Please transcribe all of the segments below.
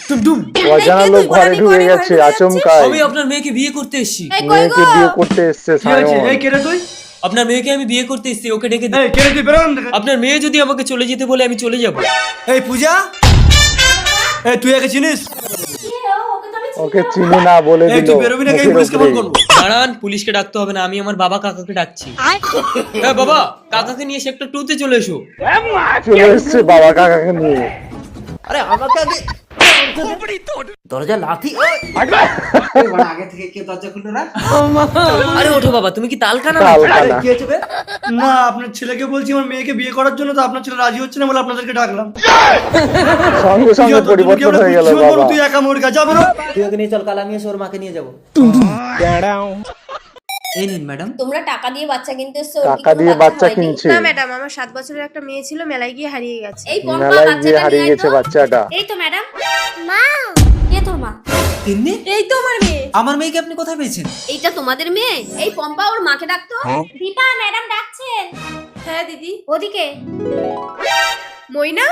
টুমটুম অজানা লোক ঘরে ঢুকে গেছে আচমকাই। আমি আপনার মেয়েকে বিয়ে করতে এসেছি। মেয়েকে বিয়ে করতে এসেছে কি হয়েছে? সায়ন। এই কে রে তুই? আপনার মেয়েকে আমি বিয়ে করতে এসেছি, ওকে ডেকে দিন। এই কে রে তুই? বেরো এখান থেকে। আপনার মেয়ে যদি আমাকে চলে যেতে বলে আমি চলে যাব। এই পূজা, এই তুই একে চিনিস? ওকে চিনি না বলে এই দিল। তুই বেরোবি না, এই পুলিশকে ফোন করবো। দাঁড়ান, পুলিশকে ডাকতে হবে না, আমি আমার বাবা কাকাকে ডাকছি। হ্যাঁ বাবা, কাকাকে নিয়ে সেক্টর 2 তে চলে এসো। চলে এসছে বাবা কাকাকে নিয়ে। আরে আমাকে আগে দরজা লাথি আগে থেকে কেউ দরজা খুললো না। আরে ওঠো বাবা, তুমি কি তালকানা? তালকানা। কি হয়েছে বে? না, আপনার ছেলেকে বলছি আমার মেয়েকে বিয়ে করার জন্য, তো আপনার ছেলে রাজি হচ্ছে না বলে আপনাদেরকে ডাকলাম। সঙ্গে সঙ্গে তুমি কি পরিবর্তন ওরা হয়ে গেল বুঝছো বলো, বাবা। তুই একা মোর কাছে যাবে না? তুই ওকে নিয়ে চল, কাল আমি এসে ওর মাকে নিয়ে যাবো। এই নিন ম্যাডাম। তোমরা টাকা দিয়ে বাচ্চা কিনতে এসছো, টাকা দিয়ে বাচ্চা কিনছে। না ম্যাডাম, আমার 7 বছরের একটা মেয়ে ছিল, মেলায় গিয়ে হারিয়ে গেছে। এই পম্পা মেলায় গিয়ে বাচ্চাটা হারিয়ে নিয়ে আয় গেছে তো। বাচ্চাটা। এই তো ম্যাডাম। মা, কে তোর মা? তিন্নি, এই তো আমার মেয়ে। আমার মেয়েকে আপনি কোথায় পেয়েছেন? এইটা তোমাদের মেয়ে? এই পম্পা ওর মাকে ডাকতো। দীপা ম্যাডাম ডাকছেন। হ্যাঁ দিদি। ওদিকে। মইনা,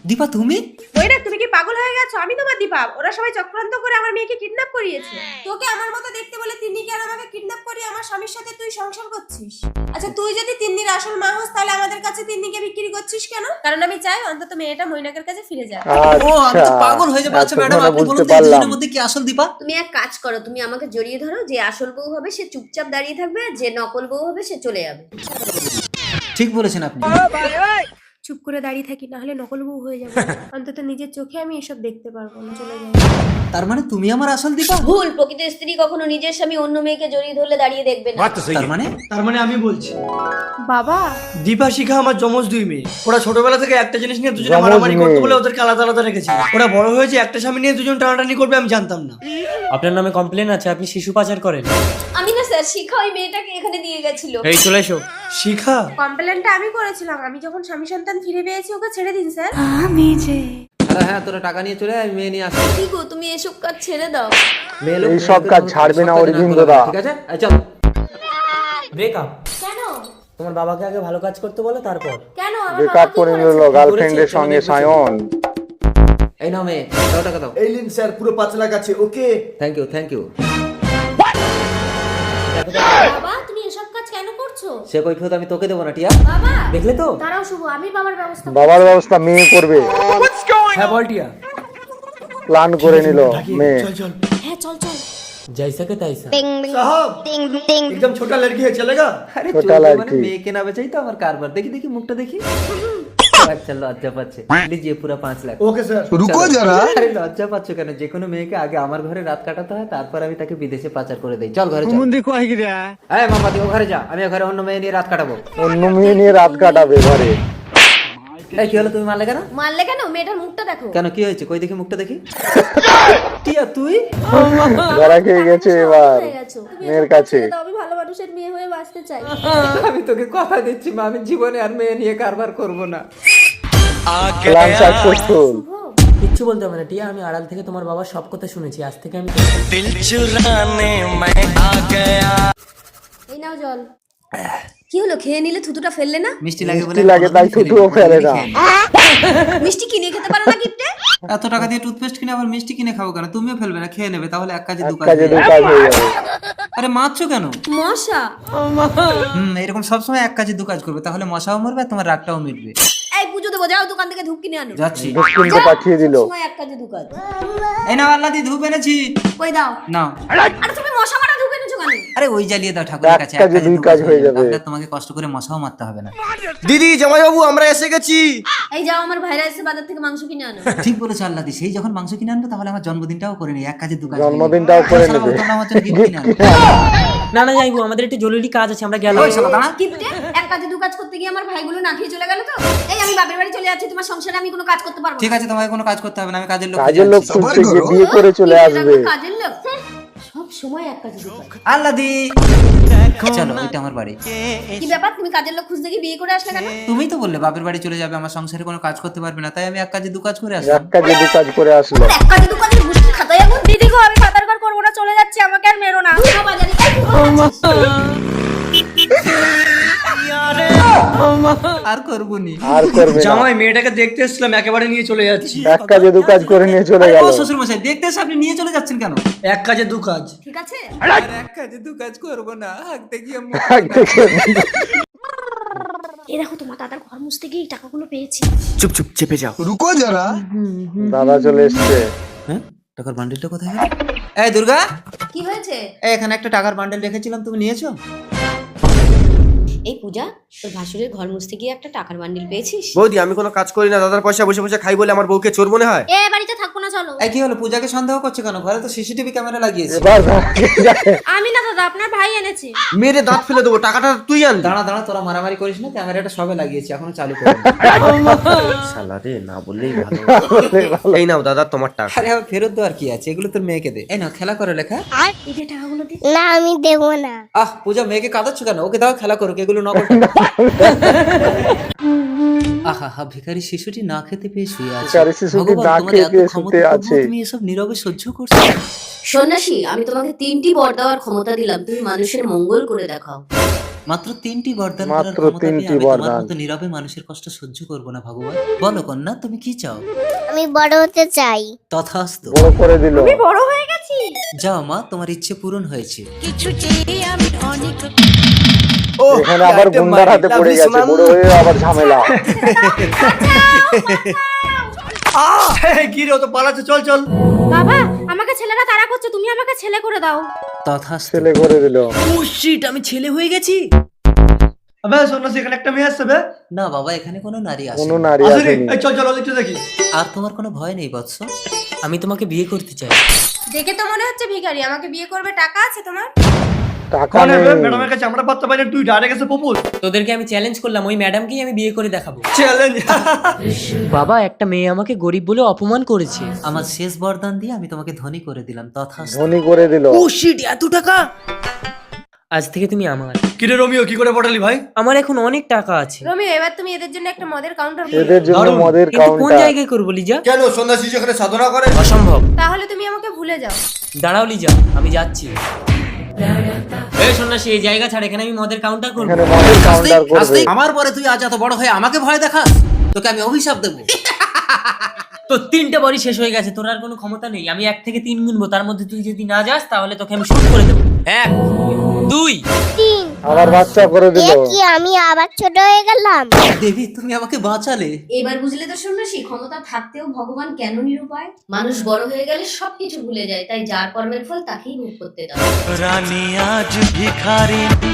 দীপা তুমি? মইনা তুমি কি পাগল হয়ে গেছো? আমি তোমার দীপা। ওরা সবাই চক্রান্ত করে আমার মেয়েকে কিডন্যাপ করিয়েছে। তোকে আমার মতো দেখতে বলে তিন্নিকে আর আমাকে কিডন্যাপ করিয়ে আমার স্বামীর সাথে তুই সংসার করছিস। আচ্ছা তুই যদি তিন্নির আসল মা হোস, তাহলে আমাদের কাছে তিন্নিকে বিক্রি করছিস কেন? কারণ আমি চাই অন্তত মেয়েটা মইনাকের কাছে ফিরে যায়। ও আমি তো আচ্ছা পাগল হয়ে যাবো। আচ্ছা ম্যাডাম, এতক্ষণে আপনি বলুন বুঝতে তো এই পারলাম। দুজনের মধ্যে কি আসল দীপা? তুমি এক কাজ করো, তুমি আমাকে জড়িয়ে ধরো। যে আসল বউ হবে সে চুপচাপ দাঁড়িয়ে থাকবে, যে নকল বউ হবে সে চলে যাবে। ঠিক বলেছেন আপনি। চুপ করে দাঁড়িয়ে থাকি, না হলে নকল বউ হয়ে যাবে। অন্তত নিজের চোখে আমি এসব দেখতে পারবো না, চলে যাই। তার মানে তুমি আমার আসল দীপা? ভুল। প্রকৃত স্ত্রী কখনো নিজের স্বামী অন্য মেয়েকে জড়িয়ে ধরলে দাঁড়িয়ে দেখবে না। তার মানে আমি বলছি, বাবা, দীপা শিখা আমার যমজ দুই মেয়ে। ওরা ছোটবেলা থেকে একটা জিনিস নিয়ে দুজনে যমজ মারামারি করতে মেয়ে। বলে ওদেরকে আলাদা আলাদা রেখেছি। ওরা বড় হয়েছে, একটা স্বামী নিয়ে দুজন টানাটানি করবে আমি জানতাম না। আপনার নামে কমপ্লেন আছে, আপনি শিশু পাচার করেন। আমি না স্যার, শিখা ওই মেয়েটাকে এখানে দিয়ে গেছিল। এই চলে এসো। শিখা? কমপ্লেনটা আমি করেছিলাম। আমি যখন স্বামী সন্তান ফিরে পেয়েছি, ওকে ছেড়ে দিন স্যার। আরে হ্যাঁ, তোরা টাকা নিয়ে চলে আয়, আমি মেয়ে নিয়ে আসছি। কি গো, তুমি এসব কাজ ছেড়ে দাও। মেয়ে লোক এই সব কাজ ছাড়বে না অরবিন্দদা। ঠিক আছে, এই চল। ব্রেকআপ। কেন? তোমার বাবাকে আগে ভালো কাজ করতে বলো, তারপর। কেন? আমার ব্রেকআপ করে নিল গার্লফ্রেন্ডের সঙ্গে সায়ন। এই নাও মেয়ে, দাও টাকা দাও। এই লিন স্যার, পুরো 5 লাখ আছে। ওকে, থ্যাংক ইউ, থ্যাংক ইউ। বাবা, তুমি এসব কাজ কেন করছো? সে কৈফিয়ত আমি তোকে দেবো না, টিয়া। বাবা, দেখলে তো? দাঁড়াও শুভ, আমি বাবার ব্যবস্থা। বাবার ব্যবস্থা মেয়ে করবে। হ্যাঁ বল টিয়া। প্ল্যান করে নিল মেয়ে। চল চল। হ্যাঁ চল চল। जैसा के तैसा। साहब, एकदम छोटा लड़की है, चलेगा? আরে ছোটা চলবে লড়কি। মানে মেয়েকে না বেচাই তো আমার কারবার। দেখি দেখি মুখটা দেখি। আচ্ছা লজ্জা পাচ্ছে। লিজিয়ে পুরো 5 লাখ। Okay sir. रुको जरा। আরে লজ্জা পাচ্ছ কেন? যে কোনো মেয়েকে আগে আমার ঘরে রাত কাটাতে হয়, তারপর আমি তাকে বিদেশে পাচার করে দেই। চল ঘরে চল। এই মামা, তুই ও ঘরে যা, আমি ও ঘরে অন্য মেয়ে নিয়ে রাত কাটাবো। অন্য মেয়ে নিয়ে রাত কাটাবে ঘরে। এই কি হলো, তুমি মারলে কেন? মারলে কেন? মেয়েটার মুখটা দেখো। কেন, কি হয়েছে? কই দেখি মুখটা দেখি। টিয়া তুই? ধরা খেয়ে গেছে এবার হয়ে গেছো। তুমি মেয়ের এসব কাছে। ছেড়ে দাও, আমি ভালো মানুষের মেয়ে হয়ে বাঁচতে চাই। আমি তোকে কথা দিচ্ছি মা, আমি জীবনে আর মেয়ে নিয়ে কারবার করব না। Plan successful. কিচ্ছু বলতে হবে না টিয়া, আমি আড়াল থেকে তোমার বাবার সব কথা শুনেছি। আজ থেকে আমি এই নাও জল। কি হলো, খেয়ে নিলে থুতুটা ফেললে না? মিষ্টি লাগে বলে মিষ্টি লাগে তাই থুতুও ফেলে না। মিষ্টি কিনে খেতে পারো না গিফটে? এত টাকা দিয়ে টুথপেস্ট কিনে আবার মিষ্টি কিনে খাবো কেন? তুমিও ফেলবে না, খেয়ে নেবে, তাহলে এক কাজে দু কাজ। কাজে দুই কাজ হয়ে যাবে। আরে মারছো কেন? মশা। এরকম সবসময় এক কাজে দু কাজ করবে, তাহলে মশাও মরবে আর তোমার রাগটাও মিটবে। এই পুজো দেবো, যাও দোকান থেকে ধূপ কিনে আনো। যাচ্ছি। দক্ষিণকে পাঠিয়ে দিল। সময় এক কাজে দু কাজ। এই নাও আল্লাহ দি, ধূপ এনেছি। কই দাও। নাও। আরে তুমি মশা মারা ধূপ এনেছো কেন? আরে ওই জ্বালিয়ে দাও ঠাকুরের কাছে, এক কাজে দুই দু কাজ হয়ে যাবে। তাহলে তোমাকে কষ্ট করে মশাও মারতে হবে না। দিদি জামাই বাবু আমরা এসে গেছি। এই যাও, আমার ভাইরা এসে বাজার থেকে মাংস কিনে আনো। ঠিক বলেছো আল্লাহ দি, সেই যখন মাংস কিনে আনবো তাহলে আমার জন্মদিনটাও করে নি, এক কাজে দু কাজ হয়ে যাবে। জন্মদিনটাও করে শালা, নেবে। তোমরা আমার জন্য gift কিনে আনো। না না যাইবো, আমাদের একটু জরুরি কাজ আছে, আমরা গেলাম। ওই শালা দাঁড়া। গিফটে এক কাজে দু কাজ করতে গিয়ে আমার ভাইগুলো না খেয়ে চলে গেল তো। এই আমি বাপের বাড়ি চলে যাচ্ছি, তোমার সংসারে আমি কোনো কাজ করতে পারবো না। ঠিক আছে, তোমাকে কোনো কাজ করতে হবে না, আমি কাজের লোক কাজের লোক খুঁজতে গিয়ে বিয়ে করে চলে আসবে। কাজের লোক সব সময় এক কাজে দু কাজ। আল্লাহ দি। চলো, এটা আমার বাড়ি। কি ব্যাপার, তুমি কাজের লোক খুঁজতে গিয়ে বিয়ে করে আসলে কেন? তুমিই তো বললে বাপের বাড়ি চলে যাবে, আমার সংসারে কোনো কাজ করতে পারবে না, তাই আমি এক কাজে দু কাজ করে আসলাম। এক কাজে দুই কাজ করে আসলো। এক কাজে দু কাজের মুষ্টি খাতায় এখন দিদি গো, আমি খাতার ঘর করবো না, চলে যাচ্ছি, আমাকে আর মেরো না। বাজারে আর করবো নি। আর করবে না। জামাই মেয়েটাকে দেখতে এসেছিলাম একেবারে নিয়ে চলে যাচ্ছি। এক কাজে দু কাজ করে নিয়ে চলে গেল। শ্বশুর মশাই দেখতে এসে আপনি নিয়ে চলে যাচ্ছেন কেন? এক কাজে দু কাজ। ঠিক আছে আর এক কাজে দু কাজ করবো না, হাঁকতে গিয়ে এই দেখো তোমার দাদার ঘর মুছতে গিয়ে এই টাকাগুলো পেয়েছি। চুপ চুপ চেপে যাও। দাদা চলে এসছে। হ্যাঁ, টাকার বান্ডেলটা কোথায় গেল? এই দুর্গা, কি হয়েছে? এই এখানে একটা টাকার বান্ডেল রেখেছিলাম, তুমি নিয়েছো? এই পূজা, তোর ভাসুরের ঘর মুছতে গিয়ে একটা টাকার বান্ডিল পেয়েছিস? বৌদি আমি কোনো কাজ করি না, দাদার পয়সা বসে বসে খাই বলে আমার বউকে চোর মনে হয়? এ বাড়িতে থাকবো না, চলো। এই কি হলো, পূজাকে সন্দেহ করছো কেন? ঘরে তো সিসিটিভি ক্যামেরা লাগিয়েছে। এবার দাঁড়িয়ে যায়। আমি না দাদা, আপনার ভাই এনেছে। মেরে দাঁত ফেলে দেবো, টাকাটা তুই আন। দাঁড়া দাঁড়া, তোরা মারামারি করিস না, ক্যামেরাটা সবে লাগিয়েছি, এখনো চালু করিনি। শালা রে, না বললেই ভালো। এই নাও দাদা তোমার টাকা। আরে আবার ফেরত দেওয়ার কি আছে, এগুলো তোর মেয়েকে দে। এই না, খেলা করে লেখা। এই যে টাকাগুলো দে। না আমি দেবো না। পূজা মেয়েকে কাঁদাচ্ছ কেন? ওকে দাও, খেলা করুক, এগুলো নকল টাকা। আহা হা, ভিখারি শিশুটি না খেতে পেয়ে শুয়ে আছে। ভিখারি শিশুটি ভগবান, না তোমার খেয়ে এত পেয়ে ক্ষমতা, শুতে তবুও আছে। তুমি এসব নীরবে সহ্য করছো। সন্ন্যাসী, আমি তোমাকে 3টি বর দেওয়ার ক্ষমতা দিলাম, তুমি মানুষের মঙ্গল করে দেখাও। মাত্র 3টি বরদান করার মাত্র ক্ষমতা পেয়ে 3টি আমি তোমার বরদান। মতো নীরবে মানুষের কষ্ট সহ্য করব না ভগবান। বলো কন্যা, তুমি কি চাও? আমি বড় হতে চাই। তথাস্তু। বড় করে দিল। বড় হয়ে গেছি। যাও মা, তোমার ইচ্ছে পূরণ হয়েছে। ও এখানে আবার গুন্ডার হাতে পড়ে গেছে, বুড়ো হয়ে আবার ঝামেলা। কি রে, ও তো পালাচ্ছে, চল চল। বাবা, আমাকে ছেলেরা তাড়া করছে, তুমি আমাকে ছেলে করে দাও। তথাস্তু। ছেলে করে দিল। ও শিট, আমি ছেলে হয়ে গেছি। আবে সন্ন্যাসী, এখানে একটা মেয়ে আসছে বে। না বাবা, এখানে কোনো নারী আসে কোনো নারী আসেনি? আসেনি। এই চল চল, ওদিকটা দেখি। আর তোমার কোনো ভয় নেই বৎস? আমি তোমাকে বিয়ে করতে চাই। দেখে তো মনে হচ্ছে ভিখারি, আমাকে বিয়ে করবে, টাকা আছে তোমার? টাকা কোন নেই। ম্যাডামের কাছে আমরা পাত্তা পাই না, তুই ডাইরেক্ট এসে প্রপোজ। তোদেরকে আমি চ্যালেঞ্জ করলাম, ওই ম্যাডামকেই আমি বিয়ে করে দেখাবো। চ্যালেঞ্জ। বাবা, একটা মেয়ে আমাকে গরিব বলে অপমান করেছে। আমার শেষ বরদান দিয়ে আমি তোমাকে ধনী করে দিলাম, তথাস্তু। ধনী করে দিল। ও শিট, এত টাকা! আজ থেকে তুমি আমার। কি রে রোমিও, কি করে পটালি ভাই? আমার এখন অনেক টাকা আছে। রোমিও, এবার তুমি এদের জন্য একটা মদের কাউন্টার এদের জন্য দারুণ। মদের কিন্তু কোন কাউন্টার। জায়গায় করবো লিজা? কেন সন্ন্যাসী যেখানে সাধনা করে? অসম্ভব। তাহলে তুমি আমাকে ভুলে যাও। দাঁড়াও লিজা, আমি যাচ্ছি। এই সন্ন্যাসী, এই জায়গা ছাড়, এখানে আমি মদের কাউন্টার করবো। এখানে মদের কাউন্টার করবে। আস্তে, আমার পরে তুই আজ এত বড় হয়ে আমাকে ভয় দেখাস? তোকে আমি অভিশাপ দেবো। তো 3টে বড়ি শেষ হয়ে গেছে, তোর আর কোনো ক্ষমতা নেই। আমি 1 থেকে 3 গুনবো, তার মধ্যে তুই যদি না যাস তাহলে তোকে আমি শুট করে দেবো। 1 2 তিন। আবার বাচ্চা করে এ দিল। কি, আমি আবার ছোট হয়ে গেলাম? দেবী, তুমি আমাকে বাঁচালে। এবার বুঝলে তো সন্ন্যাসী, ক্ষমতা থাকতেও ভগবান কেন নিরুপায়? মানুষ বড় হয়ে গেলে সবকিছু ভুলে যায়, তাই যার কর্মের ফল তাকেই ভোগ করতে দাও। রানী আজ ভিখারিনী